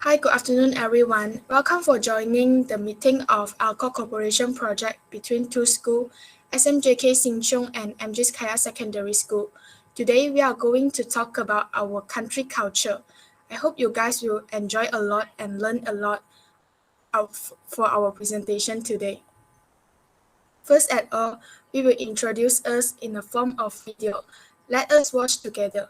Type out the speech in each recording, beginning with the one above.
Hi, good afternoon, everyone. Welcome for joining the meeting of ALCoB cooperation project between two schools, SMJK SHING CHUNG and AMGINSKAYA Secondary School. Today, we are going to talk about our country culture. I hope you guys will enjoy a lot and learn a lot for our presentation today. First at all, we will introduce us in the form of video. Let us watch together.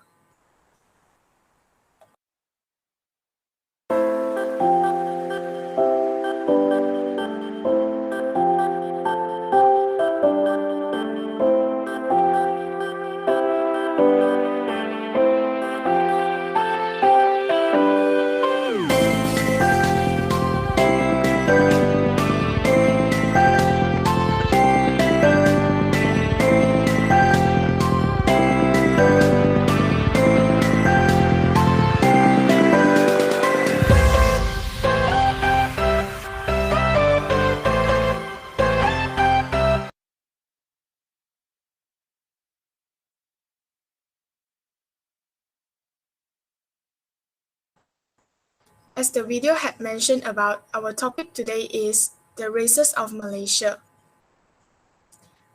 As the video had mentioned about, our topic today is the races of Malaysia.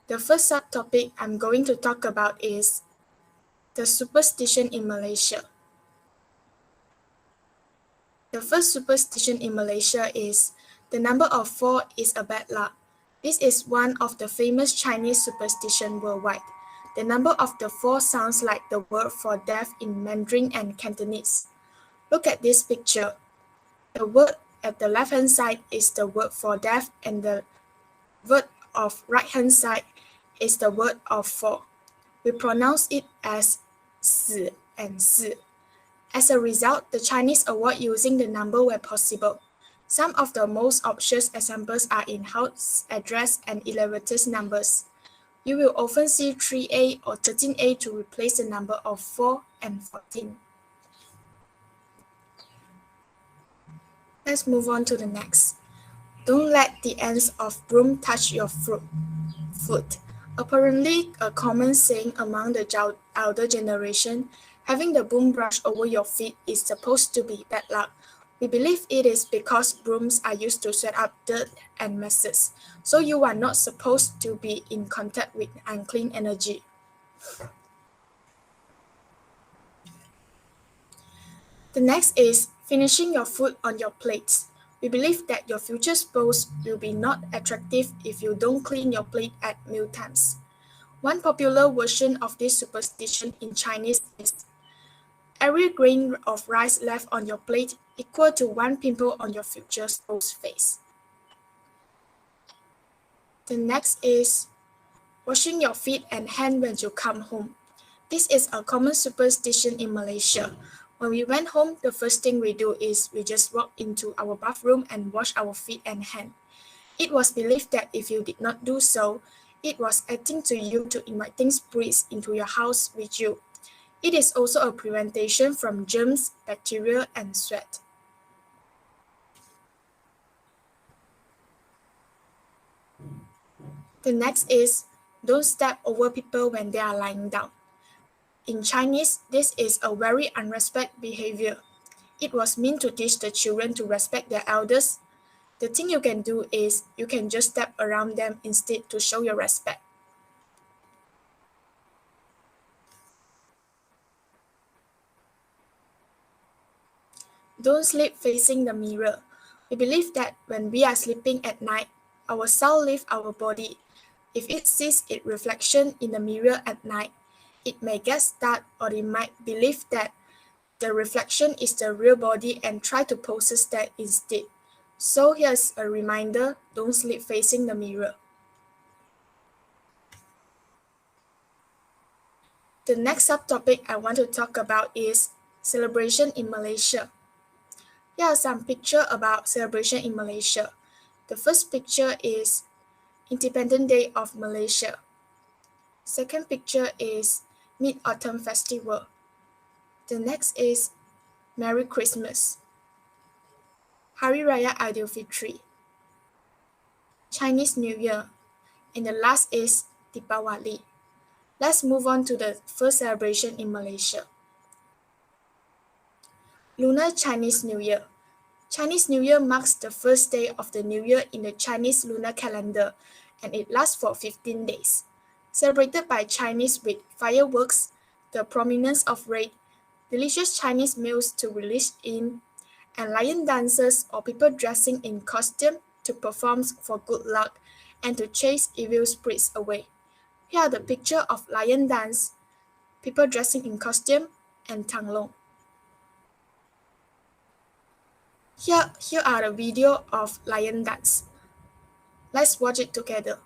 The first subtopic I'm going to talk about is the superstition in Malaysia. The first superstition in Malaysia is the number of 4 is a bad luck. This is one of the famous Chinese superstition worldwide. The number of the 4 sounds like the word for death in Mandarin and Cantonese. Look at this picture. The word at the left-hand side is the word for death, and the word of right-hand side is the word of 4. We pronounce it as 死 and 四. As a result, the Chinese avoid using the number where possible. Some of the most obvious examples are in house, address, and elevators numbers. You will often see 3A or 13A to replace the number of 4 and 14. Let's move on to the next. Don't let the ends of broom touch your foot. Apparently, a common saying among the elder generation, having the broom brush over your feet is supposed to be bad luck. We believe it is because brooms are used to sweep up dirt and messes, so you are not supposed to be in contact with unclean energy. The next is finishing your food on your plates. We believe that your future spouse will be not attractive if you don't clean your plate at mealtimes. One popular version of this superstition in Chinese is every grain of rice left on your plate equal to 1 pimple on your future spouse's face. The next is washing your feet and hands when you come home. This is a common superstition in Malaysia. When we went home, the first thing we do is we just walk into our bathroom and wash our feet and hands. It was believed that if you did not do so, it was acting to you to inviting spirits into your house with you. It is also a prevention from germs, bacteria, and sweat. The next is don't step over people when they are lying down. In Chinese, this is a very unrespectful behavior. It was meant to teach the children to respect their elders. The thing you can do is you can just step around them instead to show your respect. Don't sleep facing the mirror. We believe that when we are sleeping at night, our soul leaves our body. If it sees its reflection in the mirror at night, it may get stuck, or it might believe that the reflection is the real body and try to possess that instead. So here's a reminder, don't sleep facing the mirror. The next subtopic I want to talk about is celebration in Malaysia. Here are some pictures about celebration in Malaysia. The first picture is Independence Day of Malaysia. Second picture is Mid-Autumn Festival. The next is Merry Christmas, Hari Raya Aidilfitri, Chinese New Year, and the last is Deepawali. Let's move on to the first celebration in Malaysia. Lunar Chinese New Year. Chinese New Year marks the first day of the new year in the Chinese lunar calendar, and it lasts for 15 days. Celebrated by Chinese with fireworks, the prominence of red, delicious Chinese meals to relish in, and lion dances or people dressing in costume to perform for good luck and to chase evil spirits away. Here are the picture of lion dance, people dressing in costume, and Tanglong. Here are the video of lion dance. Let's watch it together.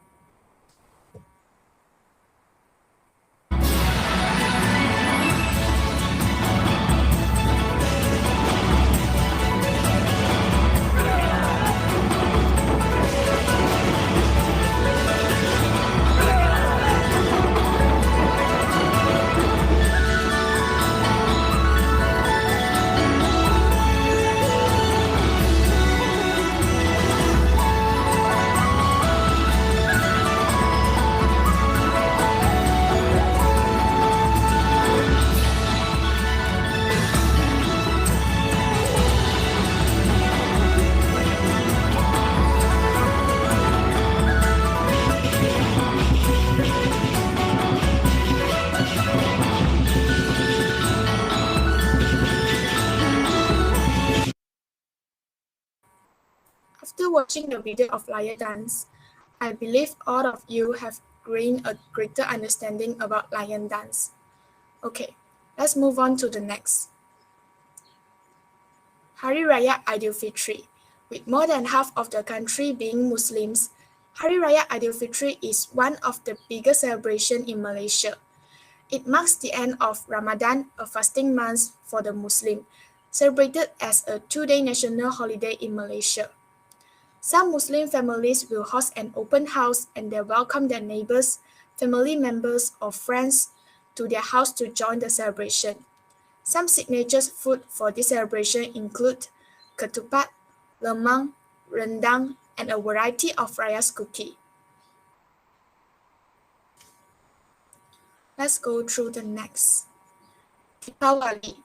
After watching the video of lion dance, I believe all of you have gained a greater understanding about lion dance. Okay, let's move on to the next. Hari Raya Aidilfitri. With more than half of the country being Muslims, Hari Raya Aidilfitri is one of the biggest celebrations in Malaysia. It marks the end of Ramadan, a fasting month for the Muslim, celebrated as a 2-day national holiday in Malaysia. Some Muslim families will host an open house and they welcome their neighbors, family members, or friends to their house to join the celebration. Some signature food for this celebration include ketupat, lemang, rendang, and a variety of rice cookie. Let's go through the next. Deepawali,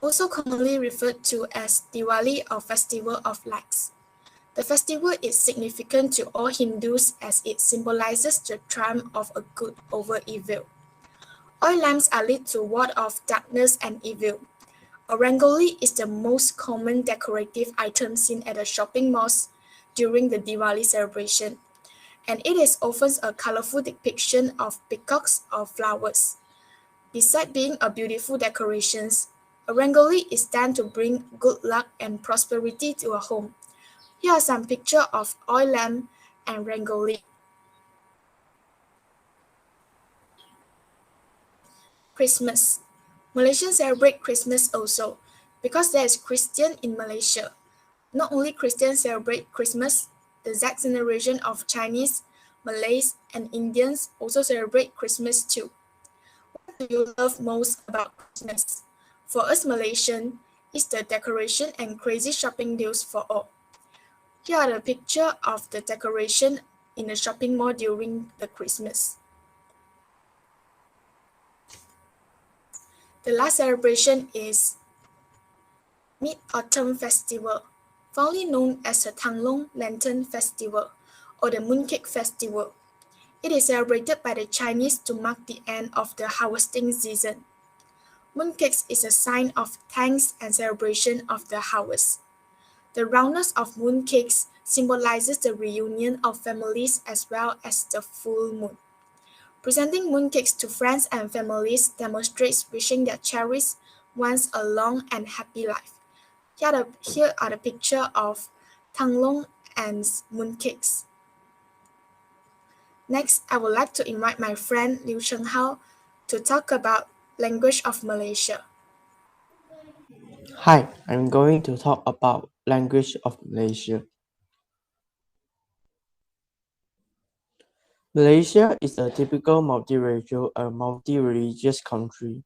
also commonly referred to as Diwali or Festival of Lights. The festival is significant to all Hindus as it symbolizes the triumph of a good over evil. Oil lamps are lit to ward off darkness and evil. A rangoli is the most common decorative item seen at the shopping malls during the Diwali celebration, and it is often a colorful depiction of peacocks or flowers. Besides being a beautiful decoration, a rangoli is done to bring good luck and prosperity to a home. Here are some pictures of oil lamp and rangoli. Christmas. Malaysians celebrate Christmas also because there is Christian in Malaysia. Not only Christians celebrate Christmas, the Z generation of Chinese, Malays, and Indians also celebrate Christmas too. What do you love most about Christmas? For us Malaysians, it's the decoration and crazy shopping deals for all. Here are the picture of the decoration in the shopping mall during the Christmas. The last celebration is Mid-Autumn Festival, fondly known as the Tanglong Lantern Festival or the Mooncake Festival. It is celebrated by the Chinese to mark the end of the harvesting season. Mooncakes is a sign of thanks and celebration of the harvest. The roundness of mooncakes symbolizes the reunion of families as well as the full moon. Presenting mooncakes to friends and families demonstrates wishing their cherished ones a long and happy life. Here are the picture of Tanglong and mooncakes. Next, I would like to invite my friend Liu Chenghao to talk about language of Malaysia. Hi, I'm going to talk about language of Malaysia. Malaysia is a typical multiracial and multi-religious country.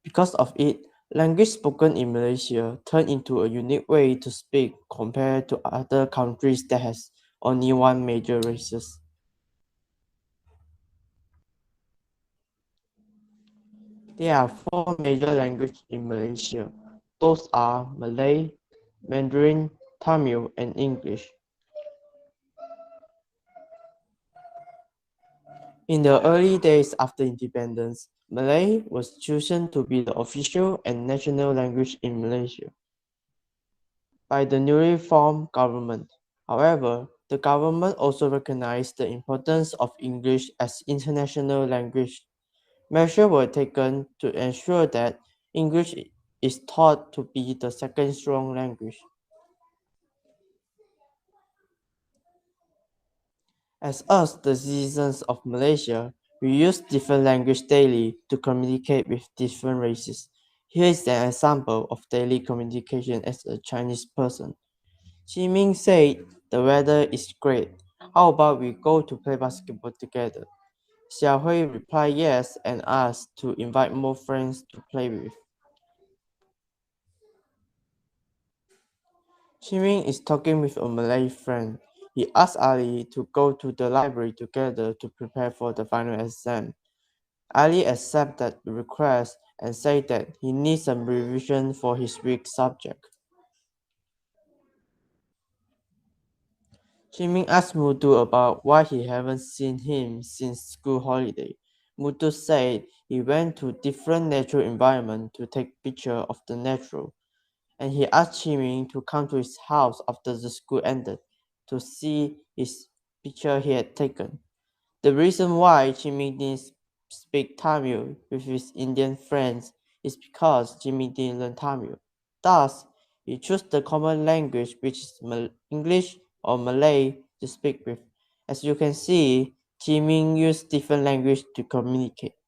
Because of it, language spoken in Malaysia turned into a unique way to speak compared to other countries that has only one major races. There are four major languages in Malaysia. Those are Malay, Mandarin, Tamil, and English. In the early days after independence, Malay was chosen to be the official and national language in Malaysia by the newly formed government. However, the government also recognized the importance of English as international language. Measures were taken to ensure that English is taught to be the second strong language. As us, the citizens of Malaysia, we use different language daily to communicate with different races. Here is an example of daily communication as a Chinese person. Ming said, "The weather is great. How about we go to play basketball together?" Xiaohui replied yes and asked to invite more friends to play with. Ming is talking with a Malay friend. He asked Ali to go to the library together to prepare for the final exam. Ali accepted the request and said that he needs some revision for his weak subject. Ming asked Mutu about why he haven't seen him since school holiday. Mutu said he went to different natural environment to take picture of the natural, and he asked Ming to come to his house after the school ended to see his picture he had taken. The reason why Jimmy didn't speak Tamil with his Indian friends is because Jimmy didn't learn Tamil. Thus, he chose the common language, which is English or Malay, to speak with. As you can see, Jimmy used different language to communicate.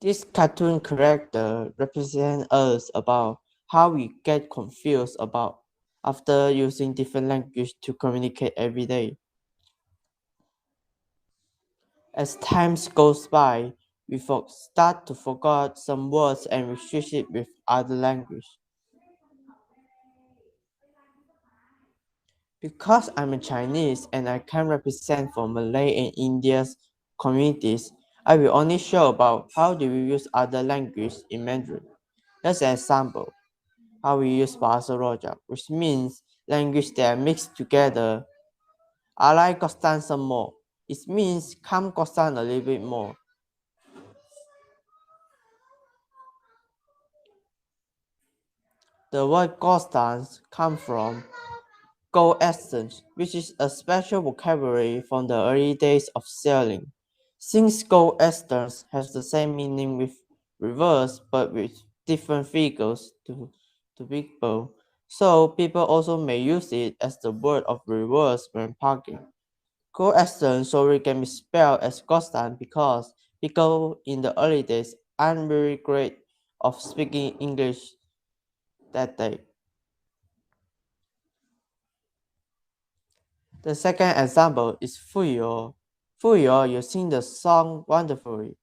This cartoon character represents us about how we get confused about after using different language to communicate every day. As time goes by, we start to forget some words and replace it with other language. Because I'm a Chinese and I can represent for Malay and India's communities, I will only show about how do we use other language in Mandarin. As an example, how we use Bahasa Rojak, which means language that are mixed together. Alai kostan some more. It means come kostan a little bit more. The word kostan comes from gold essence, which is a special vocabulary from the early days of sailing. Since gold essence has the same meaning with reverse but with different figures to people, so people also may use it as the word of reverse when parking. Gold essence sorry can be spelled as kostan because people in the early days aren't very great of speaking English that day. The second example is Fuyo. Fuyo, you sing the song wonderfully.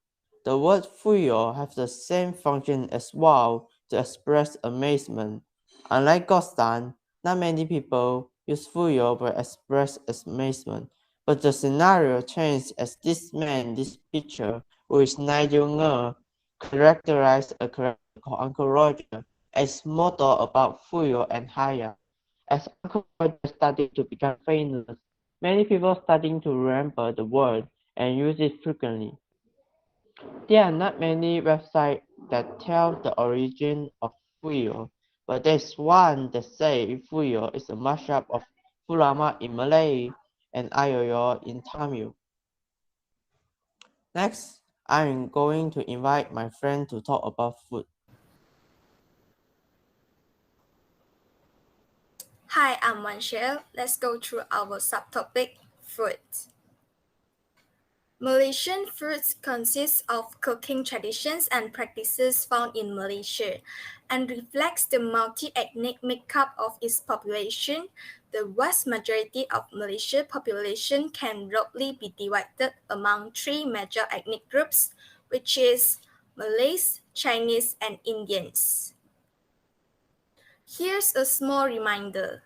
The word Fuyo has the same function as wow to express amazement. Unlike Gostan, not many people use Fuyo to express amazement, but the scenario changed as this picture, who is Nigel Ngo, characterized a character called Uncle Roger, as motto about Fuyo and Haya. As ALCoB started to become famous, many people starting to remember the word and use it frequently. There are not many websites that tell the origin of Fuyo, but there's one that says Fuyo is a mashup of Fulama in Malay and Ayoyo in Tamil. Next, I'm going to invite my friend to talk about food. Hi, I'm Manshel. Let's go through our subtopic, food. Malaysian foods consist of cooking traditions and practices found in Malaysia and reflects the multi-ethnic makeup of its population. The vast majority of Malaysian population can roughly be divided among three major ethnic groups, which is Malays, Chinese, and Indians. Here's a small reminder.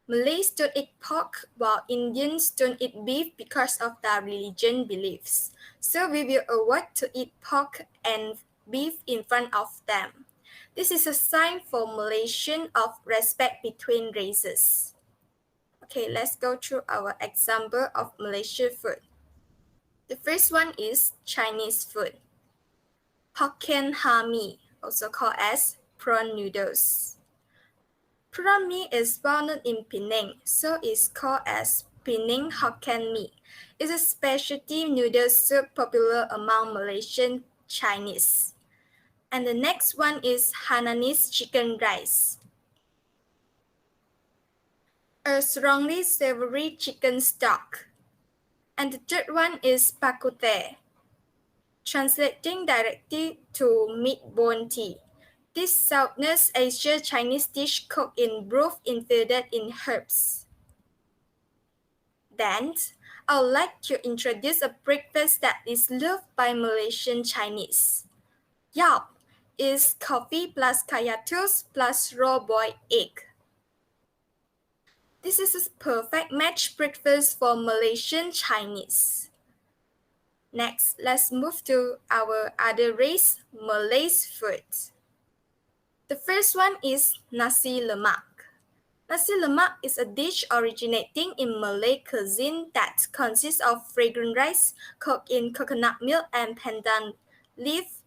Malays don't eat pork, while Indians don't eat beef because of their religion beliefs. So we will avoid to eat pork and beef in front of them. This is a sign for Malaysian of respect between races. Okay, let's go through our example of Malaysian food. The first one is Chinese food. Hokkien ha mee, also called as prawn noodles. Prawn mee is well known in Penang, so it's called as Penang Hokkien mee. It's a specialty noodle soup popular among Malaysian Chinese. And the next one is Hainanese chicken rice, a strongly savory chicken stock. And the third one is pakute, translating directly to meat bone tea. This Southeast Asia Chinese dish cooked in broth infused in herbs. Then, I would like to introduce a breakfast that is loved by Malaysian Chinese. Yup, is coffee plus kaya toast plus raw boiled egg. This is a perfect match breakfast for Malaysian Chinese. Next, let's move to our other race, Malay's food. The first one is nasi lemak. Nasi lemak is a dish originating in Malay cuisine that consists of fragrant rice cooked in coconut milk and pandan leaf.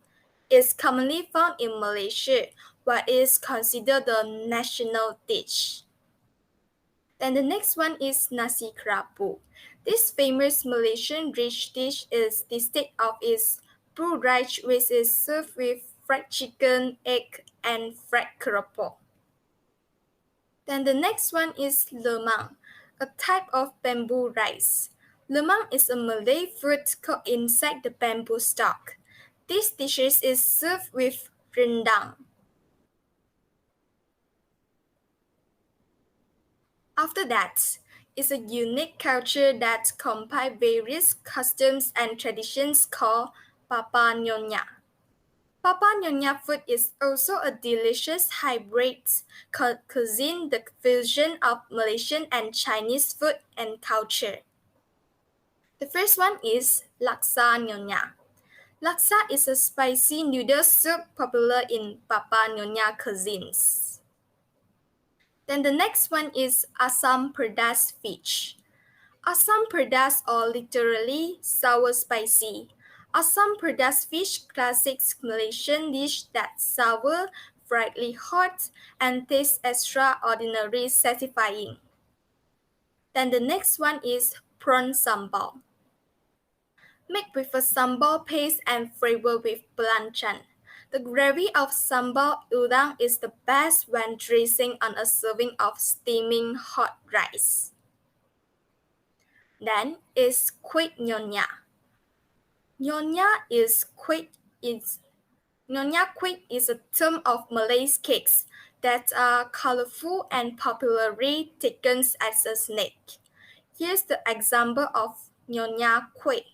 It's commonly found in Malaysia, where it is considered the national dish. Then the next one is nasi kerabu. This famous Malaysian rich dish is distinct of its brown rice, which is served with fried chicken, egg, and fried keropok. Then the next one is lemang, a type of bamboo rice. Lemang is a Malay food cooked inside the bamboo stalk. This dish is served with rendang. After that is a unique culture that combines various customs and traditions called Papa Nyonya. Papa Nyonya food is also a delicious hybrid cuisine, the fusion of Malaysian and Chinese food and culture. The first one is Laksa Nyonya. Laksa is a spicy noodle soup popular in Papa Nyonya cuisines. Then the next one is Asam Pedas fish. Asam Pedas, or literally sour spicy. Asam Pedas fish, classic Malaysian dish that's sour, brightly hot, and tastes extraordinarily satisfying. Then the next one is prawn sambal. Made with a sambal paste and flavored with belacan. The gravy of sambal udang is the best when dressing on a serving of steaming hot rice. Then is kuih nyonya. Nyonya kuih is a term of Malay cakes that are colorful and popularly taken as a snack. Here's the example of nyonya kuih.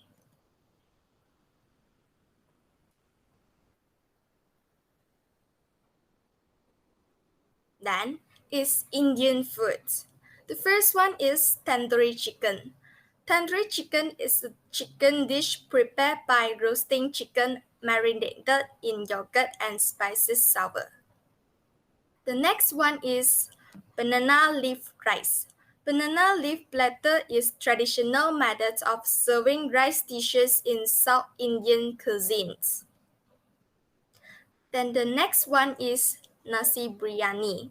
Then is Indian food. The first one is tandoori chicken. Tandoori chicken is a chicken dish prepared by roasting chicken marinated in yogurt and spices sour. The next one is banana leaf rice. Banana leaf platter is traditional method of serving rice dishes in South Indian cuisines. Then the next one is nasi biryani.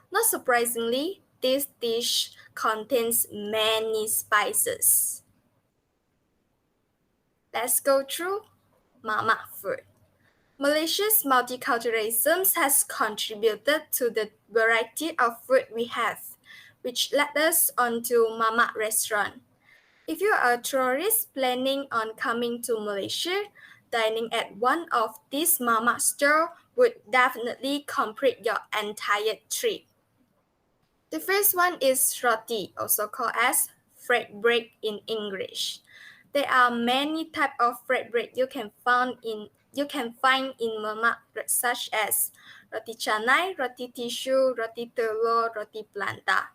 Not surprisingly, this dish contains many spices. Let's go through Mama food. Malaysia's multiculturalism has contributed to the variety of food we have, which led us onto Mama restaurant. If you are a tourist planning on coming to Malaysia, dining at one of these Mama stores would definitely complete your entire trip. The first one is roti, also called as flatbread in English. There are many types of flatbread you can find in Mama, such as roti canai, roti tissue, roti telur, roti planta.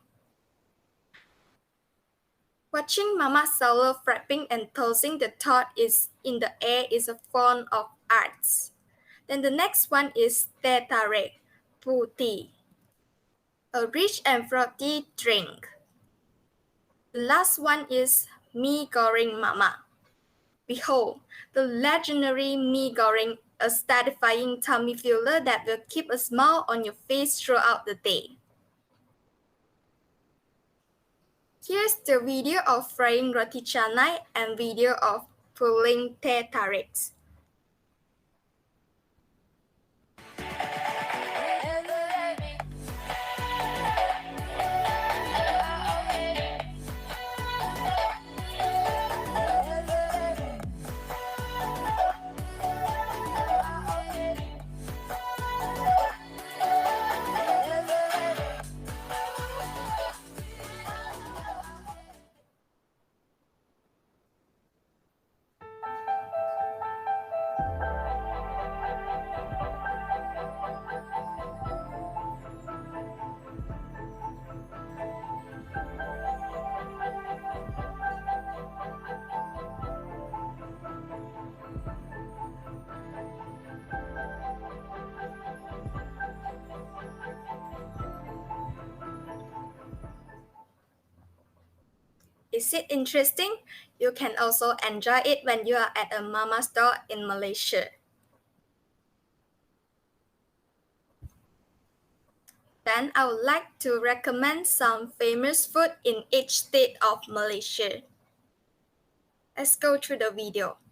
Watching Mama Saulo frapping and tossing the thought is in the air is a form of art. Then the next one is teh tarik, putih, a rich and frothy drink. The last one is mie goreng mama. Behold, the legendary mie goreng, a satisfying tummy filler that will keep a smile on your face throughout the day. Here's the video of frying roti canai and video of pulling teh tarik. Is it interesting? You can also enjoy it when you are at a mama store in Malaysia. Then I would like to recommend some famous food in each state of Malaysia. Let's go through the video.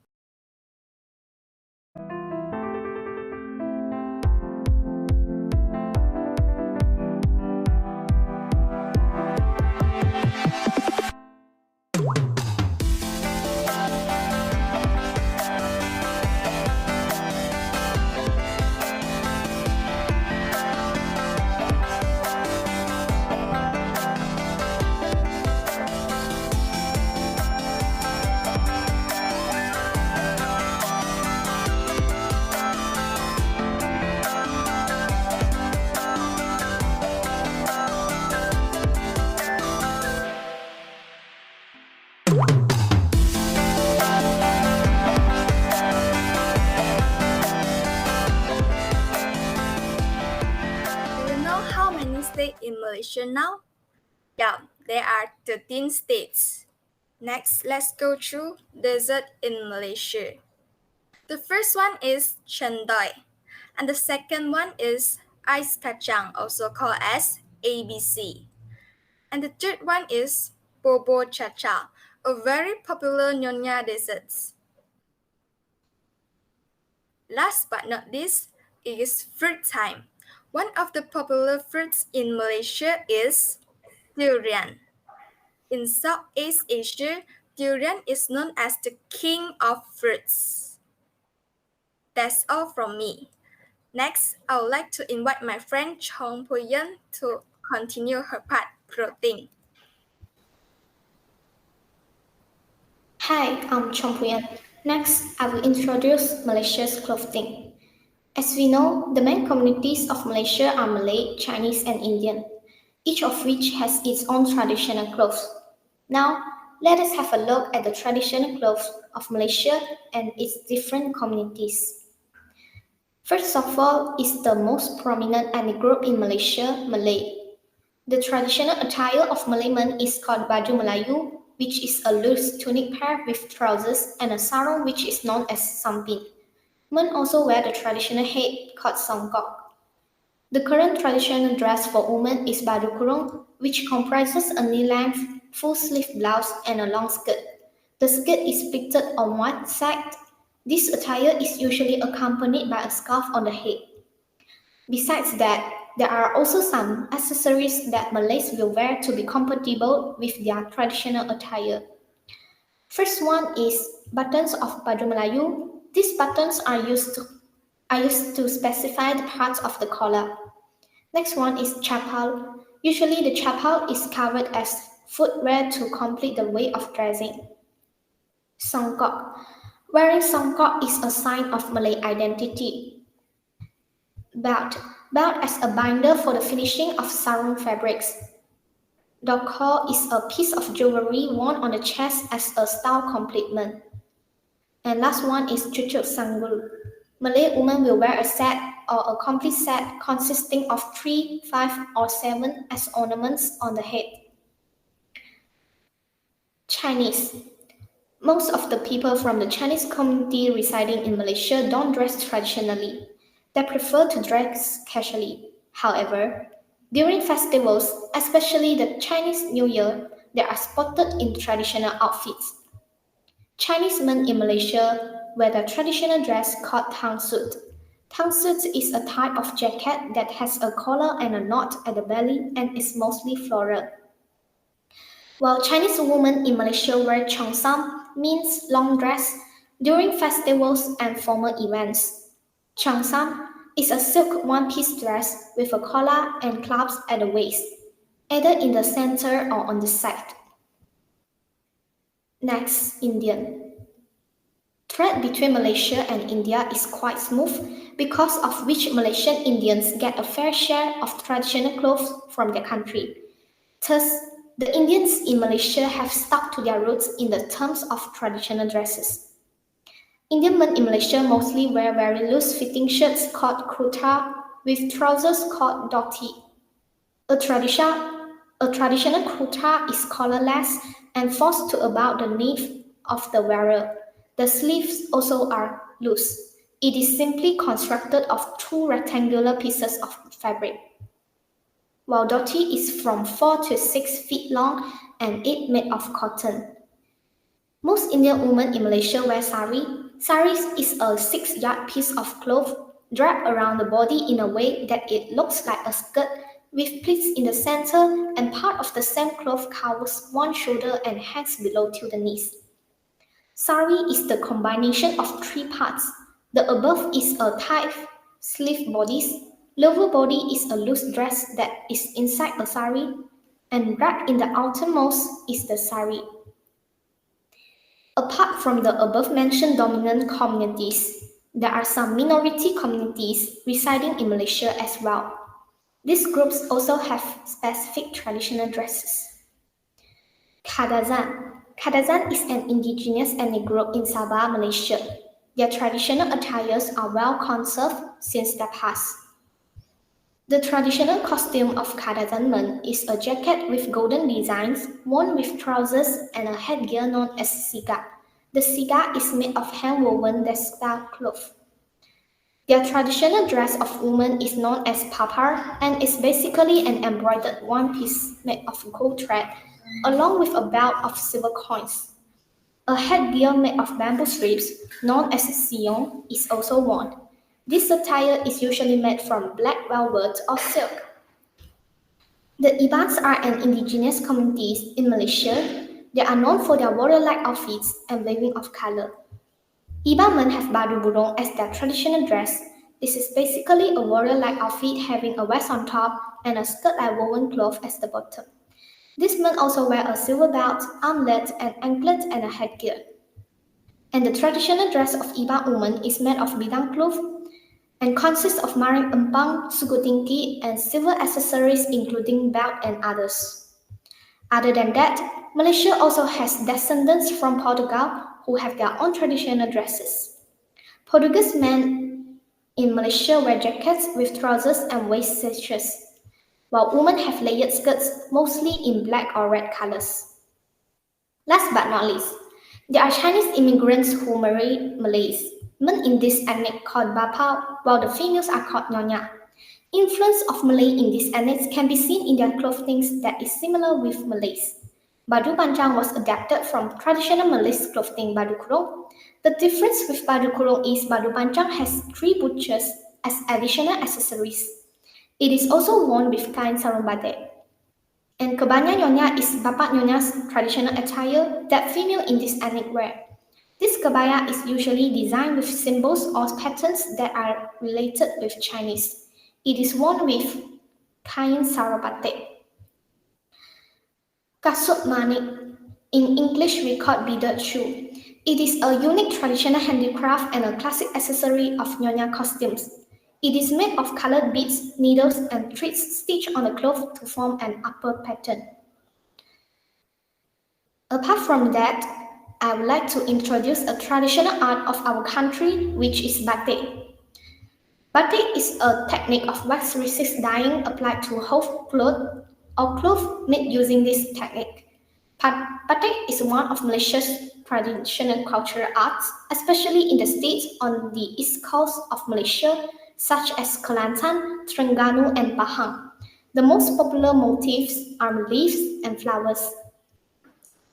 States in Malaysia now? Yeah, there are 13 states. Next, let's go through desert in Malaysia. The first one is cendol, and the second one is ais kacang, also called as ABC. And the third one is bobo chacha, a very popular Nyonya dessert. Last but not least, it is fruit time. One of the popular fruits in Malaysia is durian. In Southeast Asia, durian is known as the king of fruits. That's all from me. Next, I would like to invite my friend Chong Puyen to continue her part clothing. Hi, I'm Chong Puyen. Next, I will introduce Malaysia's clothing. As we know, the main communities of Malaysia are Malay, Chinese, and Indian, each of which has its own traditional clothes. Now, let us have a look at the traditional clothes of Malaysia and its different communities. First of all is the most prominent ethnic group in Malaysia, Malay. The traditional attire of Malay men is called baju Melayu, which is a loose tunic pair with trousers, and a sarong which is known as sampin. Men also wear the traditional head called songkok. The current traditional dress for women is baju kurung, which comprises a knee-length, full-sleeve blouse and a long skirt. The skirt is pleated on one side. This attire is usually accompanied by a scarf on the head. Besides that, there are also some accessories that Malays will wear to be compatible with their traditional attire. First one is buttons of baju Melayu. These buttons are used to specify the parts of the collar. Next one is chapal. Usually the chapal is covered as footwear to complete the way of dressing. Songkok. Wearing songkok is a sign of Malay identity. Belt. Belt as a binder for the finishing of sarong fabrics. Dokor is a piece of jewelry worn on the chest as a style complement. And last one is cucuk sanggul. Malay women will wear a set or a complete set consisting of 3, 5, or 7 as ornaments on the head. Chinese. Most of the people from the Chinese community residing in Malaysia don't dress traditionally. They prefer to dress casually. However, during festivals, especially the Chinese New Year, they are spotted in traditional outfits. Chinese men in Malaysia wear the traditional dress called tang suit. Tang suit is a type of jacket that has a collar and a knot at the belly and is mostly floral. While Chinese women in Malaysia wear cheongsam, means long dress, during festivals and formal events. Cheongsam is a silk one-piece dress with a collar and clasps at the waist, either in the center or on the side. Next, Indian. Trade between Malaysia and India is quite smooth, because of which Malaysian Indians get a fair share of traditional clothes from their country. Thus, the Indians in Malaysia have stuck to their roots in the terms of traditional dresses. Indian men in Malaysia mostly wear very loose-fitting shirts called kurta with trousers called dhoti. A traditional kurta is collarless and falls to about the knee of the wearer. The sleeves also are loose. It is simply constructed of 2 rectangular pieces of fabric. While dhoti is from 4 to 6 feet long and 8 made of cotton. Most Indian women in Malaysia wear sari. Sari is a 6-yard piece of cloth draped around the body in a way that it looks like a skirt with pleats in the center, and part of the same cloth covers one shoulder and hangs below to the knees. Sari is the combination of 3 parts. The above is a tight sleeve bodice. Lower body is a loose dress that is inside a sari, and wrapped in the outermost is the sari. Apart from the above-mentioned dominant communities, there are some minority communities residing in Malaysia as well. These groups also have specific traditional dresses. Kadazan. Kadazan is an indigenous ethnic group in Sabah, Malaysia. Their traditional attires are well conserved since the past. The traditional costume of Kadazan men is a jacket with golden designs, worn with trousers and a headgear known as siga. The siga is made of hand-woven Desta cloth. Their traditional dress of women is known as papar and is basically an embroidered one piece made of gold thread, along with a belt of silver coins. A headgear made of bamboo strips, known as siong, is also worn. This attire is usually made from black velvet or silk. The Ibans are an indigenous community in Malaysia. They are known for their warrior-like outfits and waving of color. Iban men have baju burung as their traditional dress. This is basically a warrior-like outfit having a vest on top and a skirt-like woven cloth as the bottom. These men also wear a silver belt, armlet, and anklet and a headgear. And the traditional dress of Iban women is made of bidang cloth and consists of maring empang, suku tinggi, and silver accessories including belt and others. Other than that, Malaysia also has descendants from Portugal who have their own traditional dresses. Portuguese men in Malaysia wear jackets with trousers and waist sashes, while women have layered skirts mostly in black or red colors. Last but not least, there are Chinese immigrants who marry Malays. Men in this ethnic called Bapau, while the females are called Nyonya. Influence of Malay in these ethnics can be seen in their clothing that is similar with Malays. Baju panjang was adapted from traditional Malays clothing baju kurung. The difference with baju kurung is baju panjang has 3 butchers as additional accessories. It is also worn with kain sarung batik. And kebaya nyonya is bapak nyonya's traditional attire that female in this ethnic wear. This kebaya is usually designed with symbols or patterns that are related with Chinese. It is worn with kain sarung batik. Kasut manik. In English, we call beaded shoe. It is a unique traditional handicraft and a classic accessory of Nyonya costumes. It is made of colored beads, needles, and threads stitched on the cloth to form an upper pattern. Apart from that, I would like to introduce a traditional art of our country, which is batik. Batik is a technique of wax resist dyeing applied to whole cloth or cloth made using this technique. Batik is one of Malaysia's traditional cultural arts, especially in the states on the east coast of Malaysia, such as Kelantan, Terengganu, and Pahang. The most popular motifs are leaves and flowers.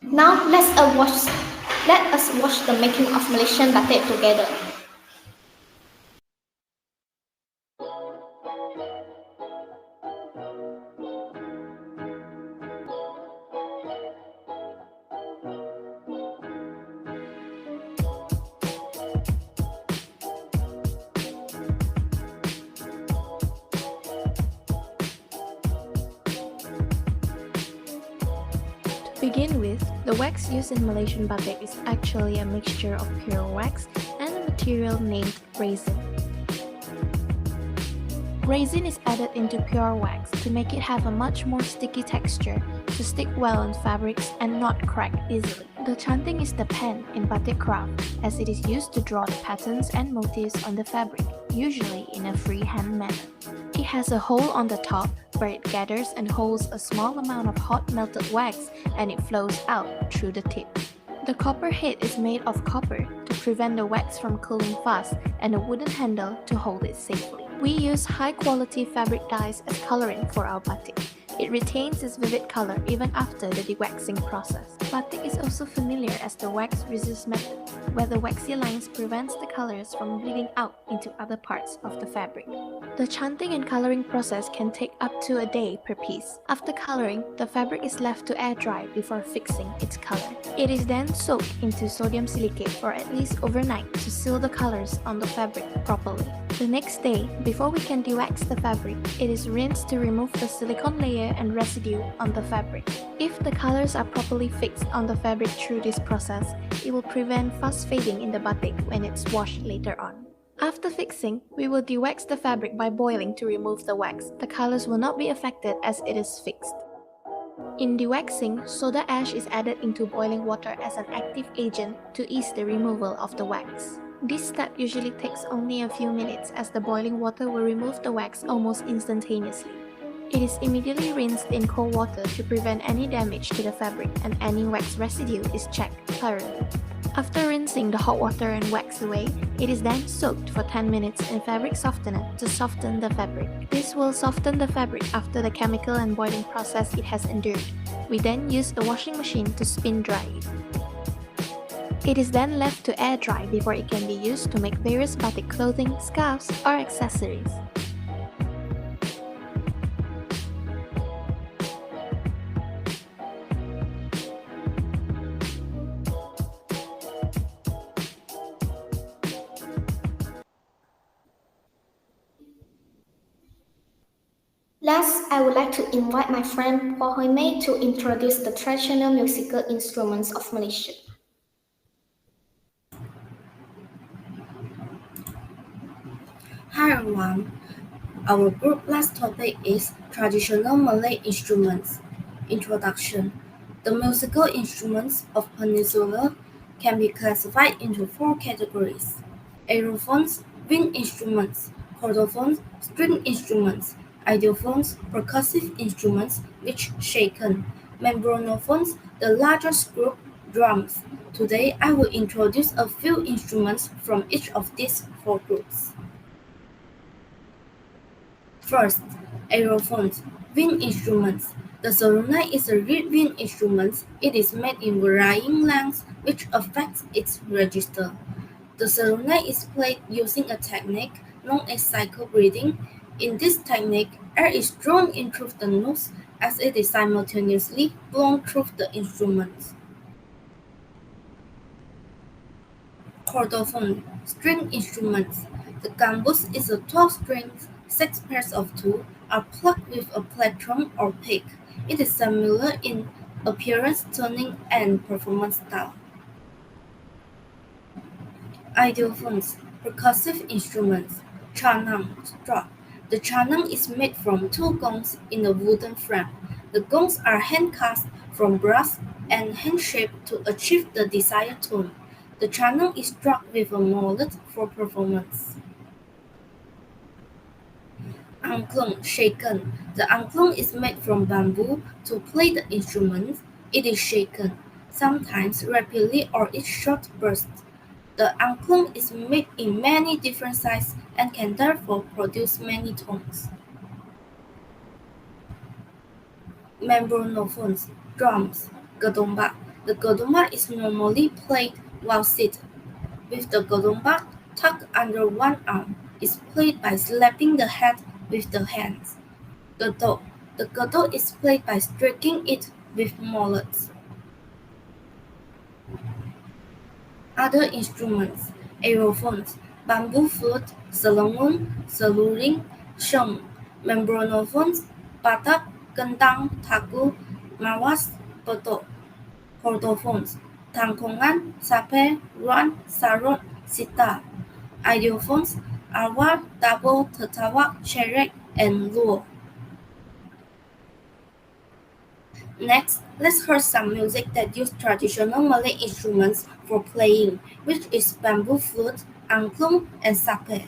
Now let us watch the making of Malaysian batik together. To begin with, the wax used in Malaysian batik is actually a mixture of pure wax and a material named resin. Resin is added into pure wax to make it have a much more sticky texture to stick well on fabrics and not crack easily. The chanting is the pen in batik craft, as it is used to draw the patterns and motifs on the fabric, usually in a freehand manner. It has a hole on the top where it gathers and holds a small amount of hot melted wax, and it flows out through the tip. The copper head is made of copper to prevent the wax from cooling fast, and a wooden handle to hold it safely. We use high-quality fabric dyes as coloring for our batik. It retains its vivid color even after the dewaxing process. Batik is also familiar as the wax resist method, where the waxy lines prevents the colors from bleeding out into other parts of the fabric. The chanting and coloring process can take up to a day per piece. After coloring, the fabric is left to air dry before fixing its color. It is then soaked into sodium silicate for at least overnight to seal the colors on the fabric properly. The next day, before we can dewax the fabric, it is rinsed to remove the silicone layer and residue on the fabric. If the colors are properly fixed on the fabric through this process, it will prevent fast fading in the batik when it's washed later on. After fixing, we will dewax the fabric by boiling to remove the wax. The colors will not be affected as it is fixed. In dewaxing, soda ash is added into boiling water as an active agent to ease the removal of the wax. This step usually takes only a few minutes as the boiling water will remove the wax almost instantaneously. It is immediately rinsed in cold water to prevent any damage to the fabric, and any wax residue is checked thoroughly. After rinsing the hot water and wax away, it is then soaked for 10 minutes in fabric softener to soften the fabric. This will soften the fabric after the chemical and boiling process it has endured. We then use a washing machine to spin dry it. It is then left to air dry before it can be used to make various batik clothing, scarves, or accessories. Last, I would like to invite my friend Puah Hoi Mei to introduce the traditional musical instruments of Malaysia. Hi everyone, our group last topic is Traditional Malay Instruments. Introduction. The musical instruments of Peninsula can be classified into 4 categories: aerophones, wind instruments; chordophones, string instruments; idiophones, percussive instruments which shaken; membranophones, the largest group, drums. Today I will introduce a few instruments from each of these 4 groups. First, aerophones, wind instruments. The solenoid is a reed wind instrument. It is made in varying lengths, which affects its register. The solenoid is played using a technique known as cycle breathing. In this technique, air is drawn in through the nose as it is simultaneously blown through the instrument. Chordophone, string instruments. The gambus is a 12 strings. 6 pairs of 2 are plucked with a plectrum or pick. It is similar in appearance, tuning, and performance style. Idiophones, percussive instruments. Chanang, strap. The chanang is made from 2 gongs in a wooden frame. The gongs are hand-cast from brass and hand-shaped to achieve the desired tone. The chanang is struck with a mallet for performance. ALCoB shaken. The ALCoB is made from bamboo. To play the instrument, it is shaken, sometimes rapidly or in short bursts. The ALCoB is made in many different sizes and can therefore produce many tones. Membranophones, drums, gedomba. The gedomba is normally played while seated, with the gedomba tucked under one arm. Is played by slapping the head with the hands. Gedo. The gedo is played by striking it with mallets. Other instruments: aerophones, bamboo flute, selengun, seluring, sheng, membranophones, batak, kendang, taku, mawas, petok, chordophones, tangkongan, sape, ruan, sarod, sitar, ideophones, awar, dabo, tertawa, cherek, and luo. Next, let's hear some music that use traditional Malay instruments for playing, which is bamboo flute, angklung, and sape.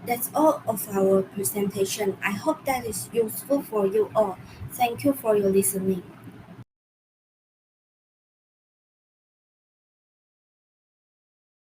That's all of our presentation. I hope that is useful for you all. Thank you for your listening.